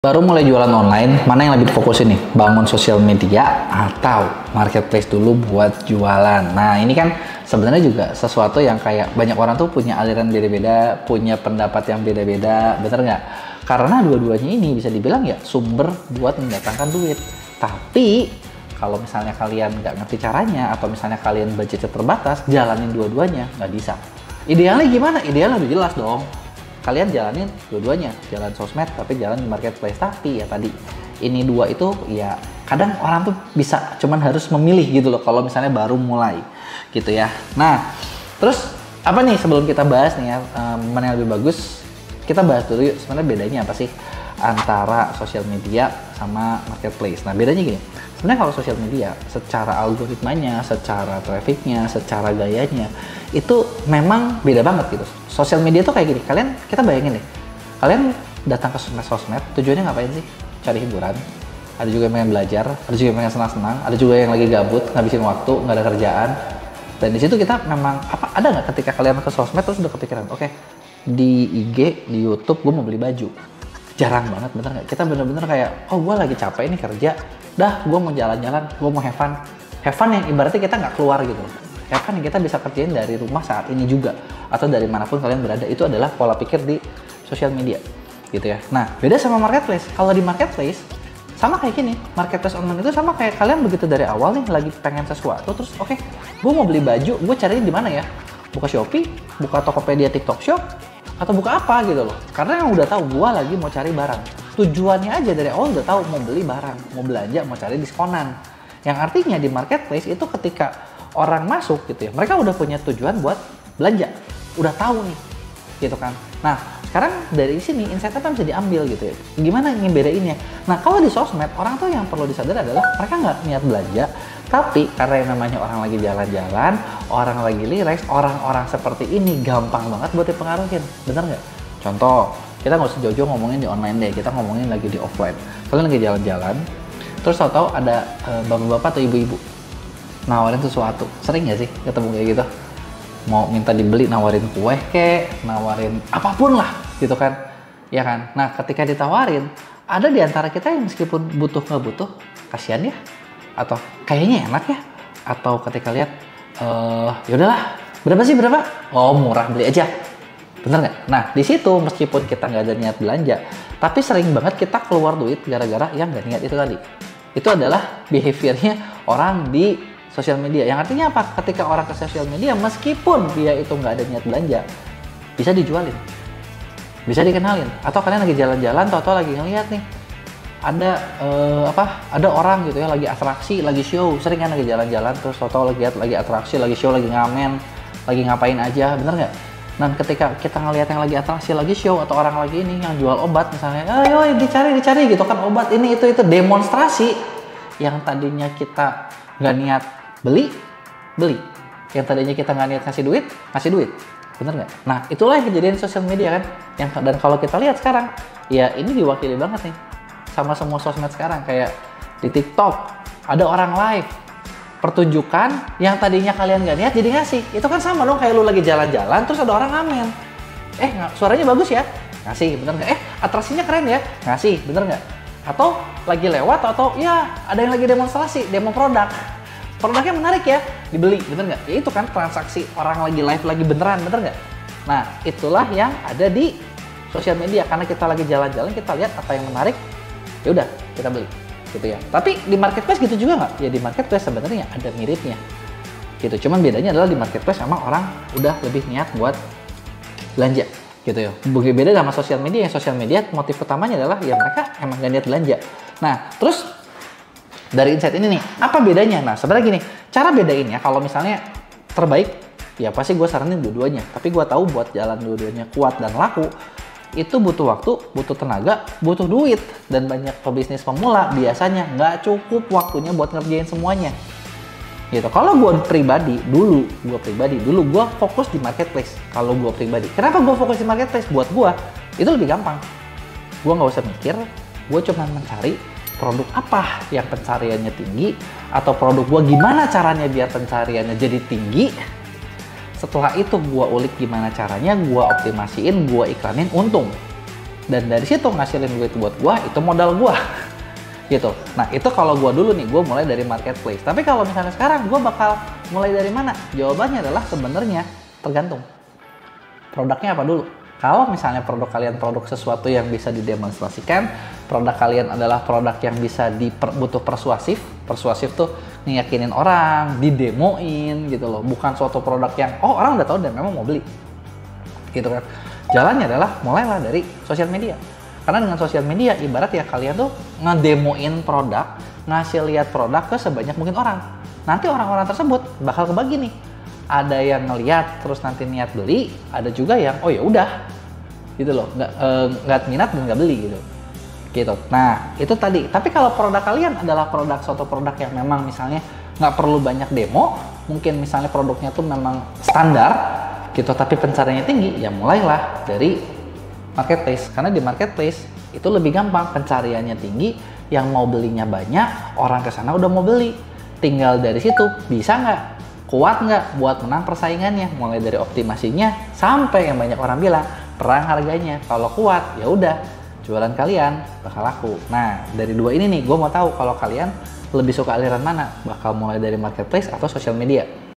Baru mulai jualan online, mana yang lebih difokusin nih? Bangun sosial media atau marketplace dulu buat jualan? Nah, ini kan sebenarnya juga sesuatu yang kayak banyak orang tuh punya aliran beda-beda, punya pendapat yang beda-beda, bener nggak? Karena dua-duanya ini bisa dibilang ya sumber buat mendatangkan duit. Tapi kalau misalnya kalian nggak ngerti caranya atau misalnya kalian budgetnya terbatas, jalanin dua-duanya nggak bisa. Idealnya gimana? Idealnya lebih jelas dong. Kalian jalanin dua-duanya, jalan sosmed tapi jalan di marketplace. Tapi ya tadi ini dua itu ya kadang orang tuh bisa cuman harus memilih gitu loh kalau misalnya baru mulai gitu ya. Nah terus apa nih sebelum kita bahas nih ya mana yang lebih bagus, kita bahas dulu yuk sebenarnya bedanya apa sih antara sosial media sama marketplace. Nah bedanya gini, sebenarnya kalau sosial media secara algoritmanya, secara trafficnya, secara gayanya itu memang beda banget gitu. Sosial media tuh kayak gini, kita bayangin deh, kalian datang ke sosmed, tujuannya ngapain sih? Cari hiburan, ada juga yang pengen belajar, ada juga yang pengen senang-senang, ada juga yang lagi gabut, ngabisin waktu, nggak ada kerjaan. Dan di situ kita memang, ada nggak ketika kalian ke sosmed terus udah kepikiran, oke, di IG, di YouTube gue mau beli baju. Jarang banget, bener nggak? Kita bener-bener kayak, oh gue lagi capek nih kerja, dah gue mau jalan-jalan, gue mau have fun. Have fun yang ibaratnya kita nggak keluar gitu. Have fun yang kita bisa kerjain dari rumah saat ini juga, atau dari manapun kalian berada, itu adalah pola pikir di sosial media gitu ya. Nah beda sama marketplace. Kalau di marketplace sama kayak gini, marketplace online itu sama kayak kalian begitu dari awal nih lagi pengen sesuatu, terus oke, gue mau beli baju, gue carinya di mana ya? Buka Shopee, buka Tokopedia, TikTok Shop, atau buka apa gitu loh. Karena yang udah tahu gue lagi mau cari barang. Tujuannya aja dari awal udah tahu mau beli barang, mau belanja, mau cari diskonan. Yang artinya di marketplace itu ketika orang masuk gitu ya, mereka udah punya tujuan buat belanja, udah tahu nih gitu kan. Nah sekarang dari sini insight-nya kan bisa diambil gitu ya, gimana ngebedainnya. Nah kalau di sosmed, orang tuh yang perlu disadar adalah mereka nggak niat belanja, tapi karena yang namanya orang lagi jalan-jalan, orang lagi relax, orang-orang seperti ini gampang banget buat dipengaruhin, bener nggak? Contoh, kita nggak usah jauh-jauh ngomongin di online deh, kita ngomongin lagi di offline. Kalian lagi jalan-jalan, terus tahu-tahu ada bapak-bapak atau ibu-ibu nawarin sesuatu. Sering nggak sih ketemu kayak gitu? Mau minta dibeli, nawarin kue kek, nawarin apapun lah gitu kan, ya kan? Nah ketika ditawarin, ada di antara kita yang meskipun butuh nggak butuh, kasihan ya, atau kayaknya enak ya, atau ketika lihat ya udahlah, berapa sih berapa? Oh murah, beli aja, bener nggak? Nah di situ meskipun kita nggak ada niat belanja, tapi sering banget kita keluar duit gara-gara yang nggak niat itu tadi. Itu adalah behaviornya orang di sosial media. Yang artinya apa? Ketika orang ke sosial media, meskipun dia itu nggak ada niat belanja, bisa dijualin, bisa dikenalin. Atau kalian lagi jalan-jalan, atau lagi ngeliat nih, ada ada orang gitu ya, lagi atraksi, lagi show. Sering kan lagi jalan-jalan, terus atau lagi atraksi, lagi show, lagi ngamen, lagi ngapain aja, bener nggak? Dan ketika kita ngelihat yang lagi atraksi, lagi show, atau orang lagi ini yang jual obat misalnya, ayo dicari gitu kan, obat ini itu demonstrasi. Yang tadinya kita nggak niat beli, yang tadinya kita nggak niat ngasih duit, bener nggak? Nah itulah yang kejadian sosial media kan. Dan kalau kita lihat sekarang, ya ini diwakili banget nih sama semua sosmed sekarang. Kayak di TikTok ada orang live pertunjukan yang tadinya kalian nggak niat jadi ngasih. Itu kan sama dong kayak lu lagi jalan-jalan terus ada orang ngamen, suaranya bagus ya, ngasih, bener nggak? Atraksinya keren ya, ngasih, bener nggak? Atau lagi lewat, atau ya ada yang lagi demonstrasi, demo produknya menarik ya, dibeli, bener nggak? Ya itu kan transaksi orang lagi live, lagi beneran, bener nggak? Nah itulah yang ada di sosial media, karena kita lagi jalan-jalan, kita lihat apa yang menarik, ya udah kita beli gitu ya. Tapi di marketplace gitu juga nggak? Ya di marketplace sebenarnya ada miripnya gitu, cuman bedanya adalah di marketplace sama orang udah lebih niat buat belanja gitu ya. Beda sama sosial media. Yang sosial media motif utamanya adalah ya mereka emang gak niat belanja. Nah terus dari insight ini nih, apa bedanya? Nah sebenarnya gini, cara bedainnya kalau misalnya terbaik, ya pasti gue saranin dua-duanya. Tapi gue tahu buat jalan dua-duanya kuat dan laku, itu butuh waktu, butuh tenaga, butuh duit. Dan banyak pebisnis pemula biasanya nggak cukup waktunya buat ngerjain semuanya. Gitu. Kalau gue pribadi dulu gue fokus di marketplace. Kalau gue pribadi, kenapa gue fokus di marketplace? Buat gue itu lebih gampang. Gue nggak usah mikir, gue cuma mencari produk apa yang pencariannya tinggi, atau produk gue gimana caranya biar pencariannya jadi tinggi. Setelah itu gue ulik gimana caranya, gue optimasiin, gue iklanin, untung. dan dari situ ngasilin duit buat gua, itu modal gua. Gitu. Nah, itu kalau gua dulu nih, gua mulai dari marketplace. Tapi kalau misalnya sekarang gua bakal mulai dari mana? Jawabannya adalah sebenarnya tergantung. Produknya apa dulu? Kalau misalnya produk kalian produk sesuatu yang bisa didemonstrasikan, produk kalian adalah produk yang bisa butuh persuasif. Persuasif tuh ngeyakinin orang, didemoin gitu loh. Bukan suatu produk yang orang udah tahu dan memang mau beli. Gitu kan. Jalannya adalah mulailah dari sosial media. Karena dengan sosial media ibarat ya kalian tuh ngedemoin produk, ngasih lihat produk ke sebanyak mungkin orang. Nanti orang-orang tersebut bakal kebagi nih. Ada yang ngeliat terus nanti niat beli, ada juga yang oh ya udah gitu loh, nggak minat dan nggak beli gitu. Nah itu tadi. Tapi kalau produk kalian adalah suatu produk yang memang misalnya nggak perlu banyak demo, mungkin misalnya produknya tuh memang standar gitu, tapi pencariannya tinggi, ya mulailah dari marketplace. Karena di marketplace itu lebih gampang, pencariannya tinggi, yang mau belinya banyak, orang kesana udah mau beli. Tinggal dari situ bisa nggak, kuat nggak buat menang persaingannya, mulai dari optimasinya sampai yang banyak orang bilang perang harganya. Kalau kuat ya udah jualan kalian bakal laku. Nah dari dua ini nih gue mau tahu kalau kalian lebih suka aliran mana, bakal mulai dari marketplace atau sosial media.